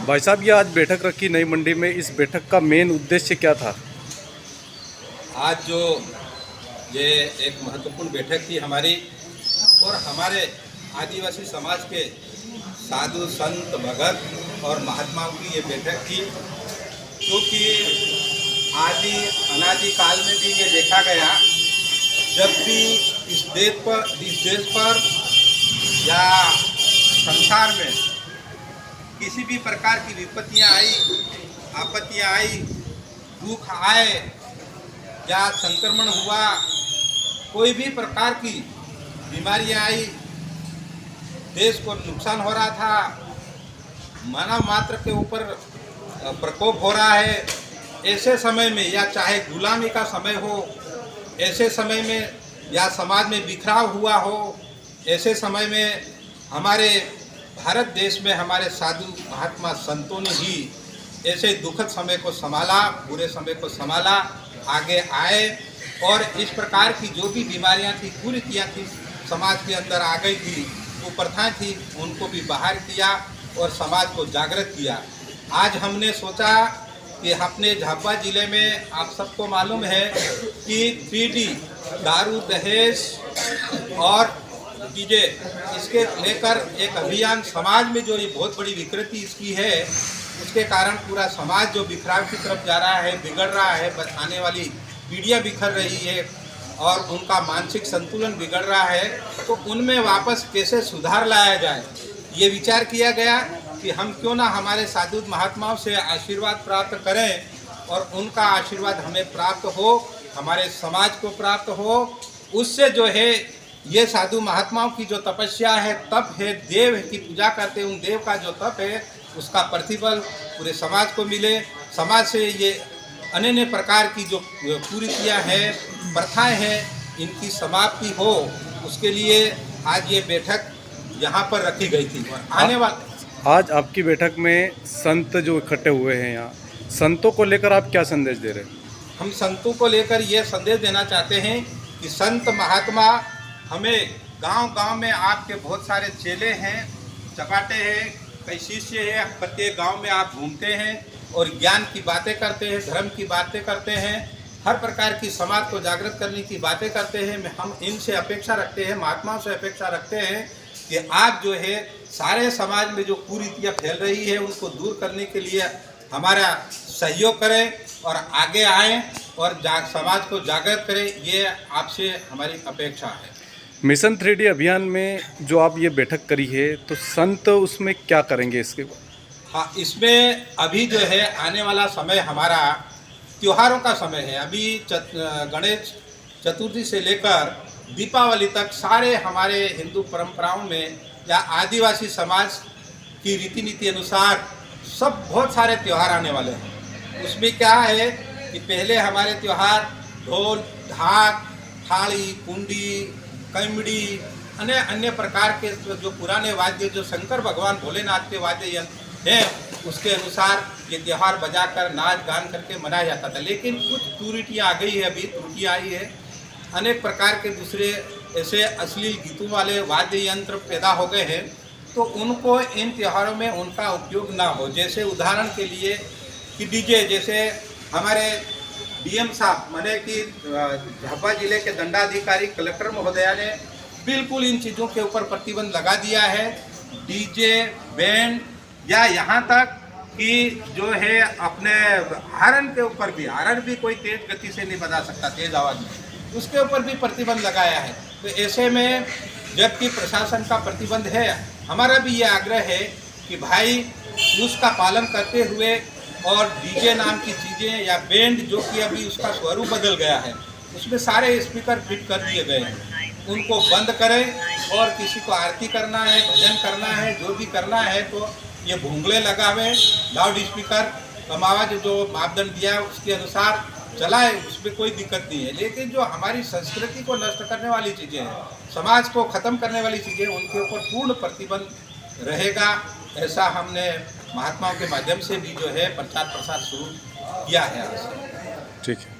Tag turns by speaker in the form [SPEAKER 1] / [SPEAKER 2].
[SPEAKER 1] भाई साहब, ये आज बैठक रखी नई मंडी में, इस बैठक का मेन उद्देश्य क्या था?
[SPEAKER 2] आज जो ये एक महत्वपूर्ण बैठक थी हमारी, और हमारे आदिवासी समाज के साधु संत भगत और महात्माओं की ये बैठक थी, क्योंकि आदि अनादि काल में भी ये देखा गया, जब भी इस देश पर या संसार में किसी भी प्रकार की विपत्तियां आई, आपत्तियां आई, दुख आए या संक्रमण हुआ, कोई भी प्रकार की बीमारियां आई, देश को नुकसान हो रहा था, मानव मात्र के ऊपर प्रकोप हो रहा है, ऐसे समय में या चाहे गुलामी का समय हो, ऐसे समय में या समाज में बिखराव हुआ हो, ऐसे समय में हमारे भारत देश में हमारे साधु महात्मा संतों ने ही ऐसे दुखद समय को संभाला, बुरे समय को संभाला, आगे आए और इस प्रकार की जो भी बीमारियां थी, कुरीतियां थी, समाज के अंदर आ गई थी, कुप्रथाएं थी, उनको भी बाहर किया और समाज को जागृत किया। आज हमने सोचा कि अपने झाबुआ जिले में आप सबको मालूम है कि 3D दारू, दहेज और डीजे, इसके लेकर एक अभियान समाज में जो ये बहुत बड़ी विकृति इसकी है, उसके कारण पूरा समाज जो बिखराव की तरफ जा रहा है, बिगड़ रहा है, आने वाली पीढ़ियाँ बिखर रही है और उनका मानसिक संतुलन बिगड़ रहा है, तो उनमें वापस कैसे सुधार लाया जाए, ये विचार किया गया कि हम क्यों ना हमारे साधु महात्माओं से आशीर्वाद प्राप्त करें और उनका आशीर्वाद हमें प्राप्त हो, हमारे समाज को प्राप्त हो। उससे जो है ये साधु महात्माओं की जो तपस्या है, तप है, देव की पूजा करते हैं, उन देव का जो तप है उसका प्रतिफल पूरे समाज को मिले, समाज से ये अन्य प्रकार की जो कुरीतियां हैं, प्रथाएं हैं, इनकी समाप्ति हो, उसके लिए आज ये बैठक यहाँ पर रखी गई थी। आने वाले
[SPEAKER 1] आज आपकी बैठक में संत जो इकट्ठे हुए हैं, यहाँ संतों को लेकर आप क्या संदेश दे रहे हैं? हम
[SPEAKER 2] संतों को लेकर ये संदेश देना चाहते हैं कि संत महात्मा हमें गांव-गांव में आपके बहुत सारे चेले हैं, चपाटे हैं, कई शिष्य हैं, प्रत्येक गांव में आप घूमते हैं और ज्ञान की बातें करते हैं, धर्म की बातें करते हैं, हर प्रकार की समाज को जागृत करने की बातें करते हैं। हम इनसे अपेक्षा रखते हैं, महात्माओं से अपेक्षा रखते हैं कि आप जो है सारे समाज में जो कुरीतियाँ फैल रही है उनको दूर करने के लिए हमारा सहयोग करें और आगे आएँ और समाज को जागृत करें, ये आपसे हमारी अपेक्षा है।
[SPEAKER 1] मिशन 3D अभियान में जो आप ये बैठक करी है, तो संत उसमें क्या करेंगे इसके बाद?
[SPEAKER 2] हाँ, इसमें अभी जो है आने वाला समय हमारा त्योहारों का समय है। अभी गणेश चतुर्थी से लेकर दीपावली तक सारे हमारे हिंदू परंपराओं में या आदिवासी समाज की रीति नीति अनुसार सब बहुत सारे त्यौहार आने वाले हैं। उसमें क्या है कि पहले हमारे त्यौहार ढोल, ढाक, थाली, कुंडी, कमड़ी, अन्य प्रकार के जो पुराने वाद्य, जो शंकर भगवान भोलेनाथ के वाद्य यंत्र हैं, उसके अनुसार ये त्यौहार बजाकर नाच गान करके मनाया जाता था। लेकिन कुछ त्रुटियाँ आ गई है, अभी त्रुटियाँ आई है, अनेक प्रकार के दूसरे ऐसे अश्लील गीतों वाले वाद्य यंत्र पैदा हो गए हैं, तो उनको इन त्योहारों में उनका उपयोग ना हो। जैसे उदाहरण के लिए कि डीजे, जैसे हमारे डीएम साहब माने कि झाबुआ जिले के दंडाधिकारी कलेक्टर महोदया ने बिल्कुल इन चीज़ों के ऊपर प्रतिबंध लगा दिया है। डीजे, बैंड या यहाँ तक कि जो है अपने हारन के ऊपर भी, हारन भी कोई तेज गति से नहीं बजा सकता, तेज आवाज़ में, उसके ऊपर भी प्रतिबंध लगाया है। तो ऐसे में जबकि प्रशासन का प्रतिबंध है, हमारा भी ये आग्रह है कि भाई उसका पालन करते हुए और डीजे नाम की चीज़ें या बैंड जो कि अभी उसका स्वरूप बदल गया है, उसमें सारे स्पीकर फिट कर दिए गए हैं, उनको बंद करें और किसी को आरती करना है, भजन करना है, जो भी करना है तो ये भूंगले लगावें, लाउड स्पीकर कम आवाज़ जो मापदंड दिया है उसके अनुसार चलाए, उसमें कोई दिक्कत नहीं है। लेकिन जो हमारी संस्कृति को नष्ट करने वाली चीज़ें हैं, समाज को ख़त्म करने वाली चीज़ें, उनके ऊपर पूर्ण प्रतिबंध रहेगा। ऐसा हमने महात्माओं के माध्यम से भी जो है प्रचार प्रसार शुरू किया है आज।
[SPEAKER 1] ठीक है।